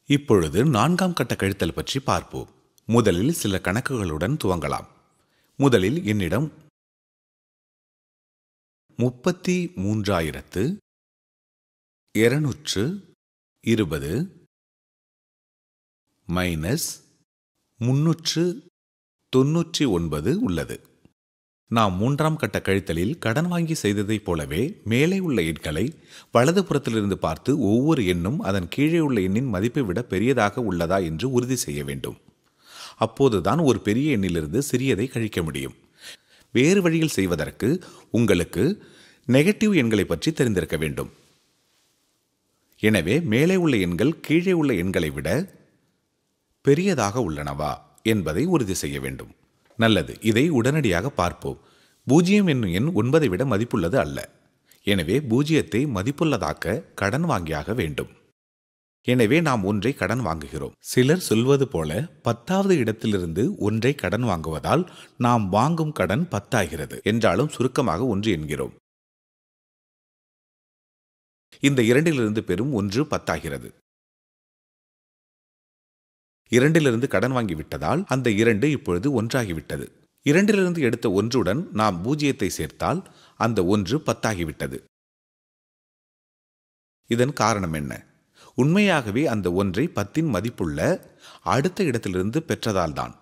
இப்பொழுது 4ஆம் கட்ட கழித்தல் பற்றி பார்ப்போம். முதலில் சில கணக்குகளுடன் துவங்கலாம். முதலில் என்னிடம் 33,220 மைனஸ் 399 உள்ளது. நாம் 3ஆம் கட்ட கழித்தலில் கடன் வாங்கி செய்ததைப் போலவே மேலே உள்ள எண்களை வலது புறத்திலிருந்து பார்த்து ஒவ்வொரு எண்ணும் அதன் கீழே உள்ள எண்ணின் மதிப்பை விட பெரியதாக உள்ளதா என்று உறுதி செய்ய வேண்டும். அப்போதுதான் ஒரு பெரிய எண்ணிலிருந்து சிறியதை கழிக்க முடியும். வேறு வழியில் செய்வதற்கு உங்களுக்கு நெகட்டிவ் எண்களை பற்றி தெரிந்திருக்க வேண்டும். எனவே மேலே உள்ள எண்கள் கீழே உள்ள எண்களை விட பெரியதாக உள்ளனவா என்பதை உறுதி செய்ய வேண்டும். நல்லது, இதை உடனடியாக பார்ப்போம். 0 என்னும் எண் 9ஐ விட மதிப்புள்ளது அல்ல. எனவே 0ஐ மதிப்புள்ளதாக்க கடன் வாங்கியாக வேண்டும். எனவே நாம் 1ஐ கடன் வாங்குகிறோம். சிலர் சொல்வது போல 10வது இடத்திலிருந்து 1ஐ கடன் வாங்குவதால் நாம் வாங்கும் கடன் 10 ஆகிறது என்றாலும் சுருக்கமாக 1 என்கிறோம். இந்த 2லிருந்து பெறும் 1 10 ஆகிறது. 2லிருந்து கடன் வாங்கிவிட்டதால் அந்த 2 இப்பொழுது 1 ஆகிவிட்டது. 2லிருந்து எடுத்த 1உடன் நாம் 0ஐ சேர்த்தால் அந்த 1 10 ஆகிவிட்டது. இதன் காரணம் என்ன? உண்மையாகவே அந்த 1ஐ 10இன் மதிப்புள்ள அடுத்த இடத்திலிருந்து பெற்றதால்தான்.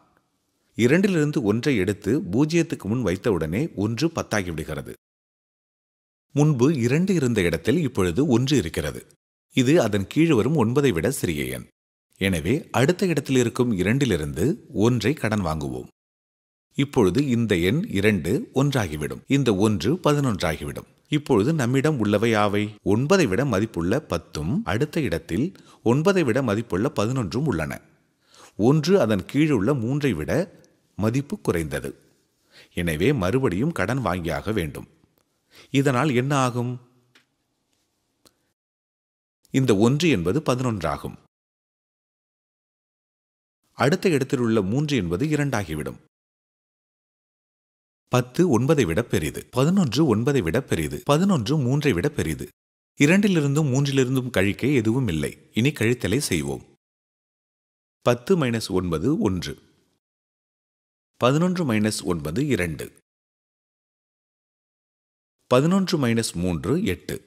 2லிருந்து 1ஐ எடுத்து 0க்கு முன் வைத்தவுடனே 1 10 ஆகிவிடுகிறது. முன்பு 2 இருந்த இடத்தில் இப்பொழுது 1 இருக்கிறது. இது அதன் கீழ் வரும் 9ஐ விட சிறிய எண். எனவே அடுத்த இடத்தில் இருக்கும் 2லிருந்து 1ஐ கடன் வாங்குவோம். இப்பொழுது இந்த எண் 2 1 ஆகிவிடும். இந்த 1 11 ஆகிவிடும். இப்பொழுது நம்மிடம் உள்ளவை யாவை? 9ஐ விட மதிப்புள்ள 10ம் அடுத்த இடத்தில் 9ஐ விட மதிப்புள்ள 11ம் உள்ளன. 1 அதன் கீழுள்ள 3ஐ விட மதிப்பு குறைந்தது. எனவே மறுபடியும் கடன் வாங்கியாக வேண்டும். இதனால் என்ன ஆகும்? இந்த 1 என்பது 11 ஆகும். அடுத்த இடத்தில் உள்ள 3 என்பது 2 ஆகிவிடும். 10 9ஐ விட பெரிது. 11 9ஐ விட பெரிது. 11 3ஐ விட பெரிது. 2லிருந்தும் 3லிருந்தும் கழிக்க எதுவும் இல்லை. இனி கழித்தலை செய்வோம். 10 மைனஸ் 9 1. 11 மைனஸ் 9 2. 11 மைனஸ் 3 8.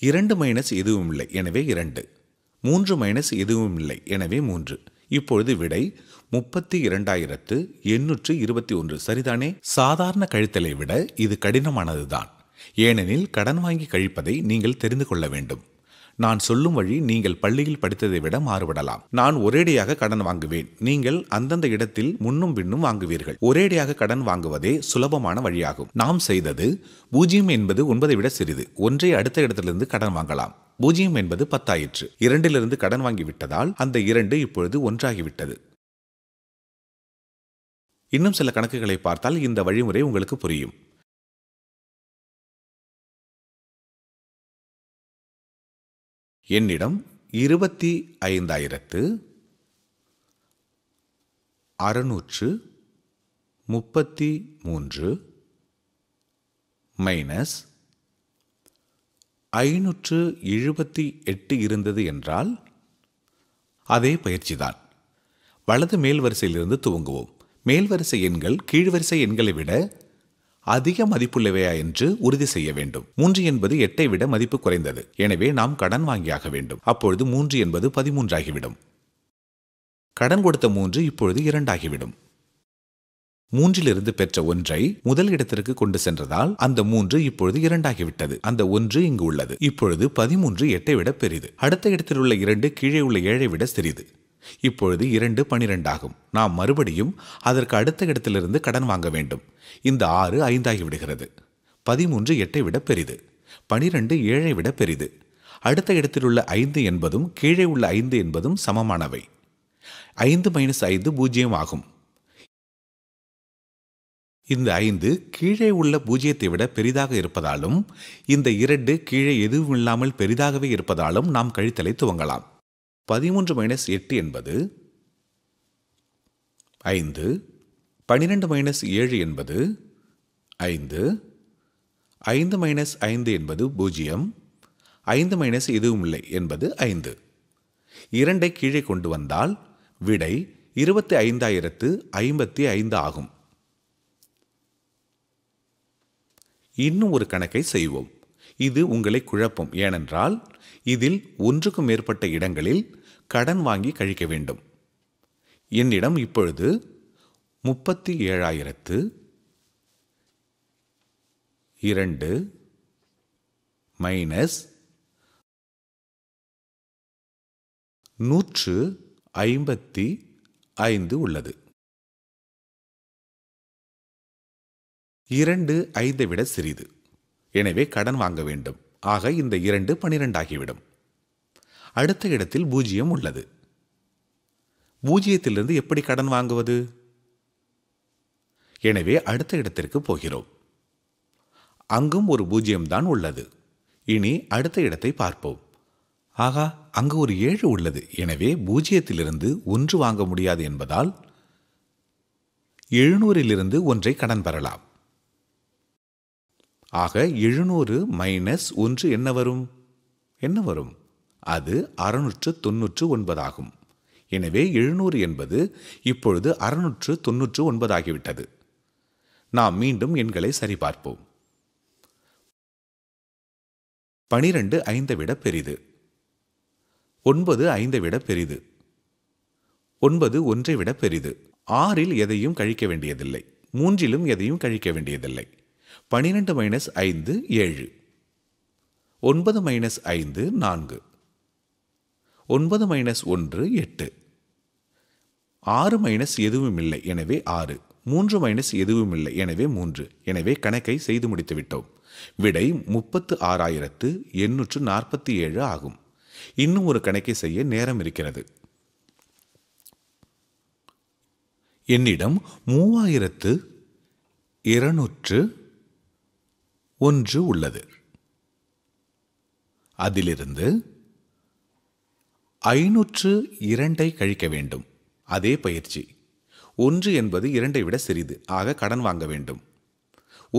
2 மைனஸ் எதுவும் இல்லை, எனவே 2. 3 மைனஸ் எதுவும் இல்லை, எனவே 3. இப்பொழுது விடை 32,821. சரிதானே? சாதாரண கழித்தலை விட இது கடினமானதுதான். ஏனெனில் கடன் வாங்கி கழிப்பதை நீங்கள் தெரிந்து கொள்ள வேண்டும். நான் சொல்லும் வழி நீங்கள் பள்ளியில் படித்ததை விட மாறுபடலாம். நான் ஒரேடியாக கடன் வாங்குவேன். நீங்கள் அந்தந்த இடத்தில் முன்னும் பின்னும் வாங்குவீர்கள். ஒரேடியாக கடன் வாங்குவதே சுலபமான வழியாகும். நாம் செய்தது 0 என்பது 9ஐ விட சிறிது. 1ஐ அடுத்த இடத்திலிருந்து கடன் வாங்கலாம். 0 என்பது 10 ஆயிற்று. 2லிருந்து கடன் வாங்கிவிட்டதால் அந்த 2 இப்பொழுது 1 ஆகிவிட்டது. இன்னும் சில கணக்குகளை பார்த்தால் இந்த வழிமுறை உங்களுக்கு புரியும். என்னிடம் 25,633 மைனஸ் 578 இருந்தது என்றால் அதே பயிற்சிதான். வலது மேல் வரிசையிலிருந்து துவங்குவோம். மேல் வரிசை எண்கள் கீழ்வரிசை எண்களை விட அதிக மதிப்புள்ளவையா என்று உறுதி செய்ய வேண்டும். 3 என்பது 8ஐ விட மதிப்பு குறைந்தது. எனவே நாம் கடன் வாங்கியாக வேண்டும். அப்பொழுது 3 என்பது 13 ஆகிவிடும். கடன் கொடுத்த 3 இப்பொழுது 2 ஆகிவிடும். 3லிருந்து பெற்ற 1ஐ முதல் இடத்திற்கு கொண்டு சென்றதால் அந்த 3 இப்பொழுது 2 ஆகிவிட்டது. அந்த 1 இங்கு உள்ளது. இப்பொழுது 13 8ஐ விட பெரிது. அடுத்த இடத்தில் உள்ள 2 கீழே உள்ள 7ஐ விட சிறிது. இப்பொழுது 2 12 ஆகும். நாம் மறுபடியும் அதற்கு அடுத்த இடத்திலிருந்து கடன் வாங்க வேண்டும். இந்த 6 5 ஆகிவிடுகிறது. 13 8ஐ விட பெரிது. 12 7ஐ விட பெரிது. அடுத்த இடத்தில் உள்ள 5 என்பதும் கீழே உள்ள 5 என்பதும் சமமானவை. 5 மைனஸ் 5 0 ஆகும். இந்த 5 கீழே உள்ள 0ஐ விட பெரிதாக இருப்பதாலும் இந்த 2 கீழே எதுவும் இல்லாமல் பெரிதாகவே இருப்பதாலும் நாம் கழித்தலை துவங்கலாம். 13 மைனஸ் 8 என்பது 5. 12 மைனஸ் 7 என்பது 5. 5 மைனஸ் 5 என்பது 0. 5 மைனஸ் எதுவும் இல்லை என்பது 5. 2ஐ கீழே கொண்டு வந்தால் விடை 25,055 ஆகும். இன்னும் ஒரு கணக்கை செய்வோம். இது உங்களை குழப்பும். ஏனென்றால் இதில் ஒன்றுக்கும் மேற்பட்ட இடங்களில் கடன் வாங்கி கழிக்க வேண்டும். என்னிடம் இப்பொழுது 37,002 மைனஸ் 155 உள்ளது. 2 5ஐ விட சிறிது. எனவே கடன் வாங்க வேண்டும். ஆக இந்த 2 12 ஆகிவிடும். அடுத்த இடத்தில் 0 உள்ளது. 0த்திலிருந்து எப்படி கடன் வாங்குவது? எனவே அடுத்த இடத்திற்கு போகிறோம். அங்கும் ஒரு 0 தான் உள்ளது. இனி அடுத்த இடத்தை பார்ப்போம். ஆகா, அங்கு ஒரு 7 உள்ளது. எனவே 0த்திலிருந்து 1 வாங்க முடியாது என்பதால் 700லிருந்து 1ஐ கடன் பெறலாம். ஆக 700 மைனஸ் 1 என்ன வரும்? அது 699 ஆகும். எனவே 700 என்பது இப்பொழுது 699 ஆகிவிட்டது. நாம் மீண்டும் எண்களை சரிபார்ப்போம். 12 5ஐ விட பெரிது. 9 5ஐ விட பெரிது. 9 1ஐ விட பெரிது. 6இல் எதையும் கழிக்க வேண்டியதில்லை. 3லும் எதையும் கழிக்க வேண்டியதில்லை. 12 மைனஸ் 5 7. 9 மைனஸ் 5 4. 9 மைனஸ் 1 8. 6 மைனஸ் எதுவும் இல்லை. எனவே 6. 3 மைனஸ் எதுவும் இல்லை. எனவே 3. எனவே கணக்கை செய்து முடித்து விட்டோம். விடை 36,847 ஆகும். இன்னும் ஒரு கணக்கை செய்ய நேரம் இருக்கிறது. என்னிடம் 3201 உள்ளது. அதிலிருந்து 502ஐ கழிக்க வேண்டும். அதே பயிற்சி. 1 என்பது 2ஐ விட சிறிது. ஆக கடன் வாங்க வேண்டும்.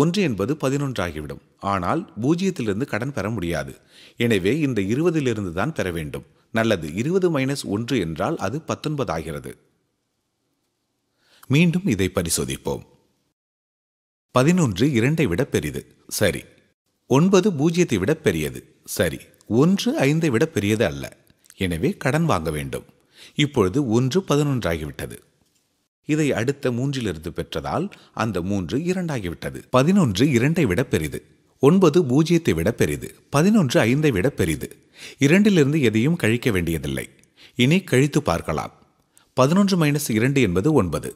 1 என்பது 11 ஆகிவிடும். ஆனால் 0த்திலிருந்து கடன் பெற முடியாது. எனவே இந்த 20லிருந்து தான் பெற வேண்டும். நல்லது. 20 மைனஸ் 1 என்றால் அது 19 ஆகிறது. மீண்டும் இதை பரிசோதிப்போம். 11 2ஐ விட பெரிது. சரி. 9 0ஐ விட பெரியது. சரி. 1 5ஐ விட பெரியது அல்ல. எனவே கடன் வாங்க வேண்டும். இப்பொழுது 1 11 ஆகிவிட்டது. இதை அடுத்த 3லிருந்து பெற்றதால் அந்த 3 2 ஆகிவிட்டது. 11 2ஐ விட பெரிது. 9 0ஐ விட பெரிது. 11 5ஐ விட பெரிது. 2லிருந்து எதையும் கழிக்க வேண்டியதில்லை. இனி கழித்து பார்க்கலாம். 11 மைனஸ் 2 என்பது 9.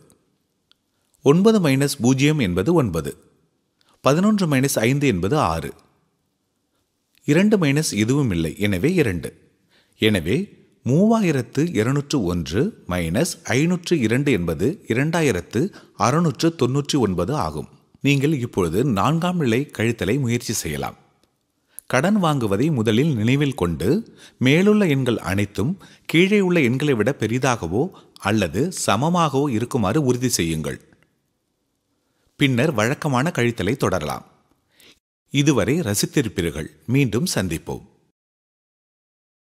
9 மைனஸ் 0 என்பது 9. 11 மைனஸ் 5 என்பது 6. 2 மைனஸ் எதுவும் இல்லை. எனவே 2. எனவே 3201 மைனஸ் 502 என்பது 2699 ஆகும். நீங்கள் இப்பொழுது 4ஆம் நிலை கழித்தலை முயற்சி செய்யலாம். கடன் வாங்குவதை முதலில் நினைவில் கொண்டு மேலுள்ள எண்கள் அனைத்தும் கீழே உள்ள எண்களை விட பெரிதாகவோ அல்லது சமமாகவோ இருக்குமாறு உறுதி செய்யுங்கள். பின்னர் வழக்கமான கழித்தலை தொடரலாம். இதுவரை ரசித்திருப்பீர்கள். மீண்டும் சந்திப்போம்.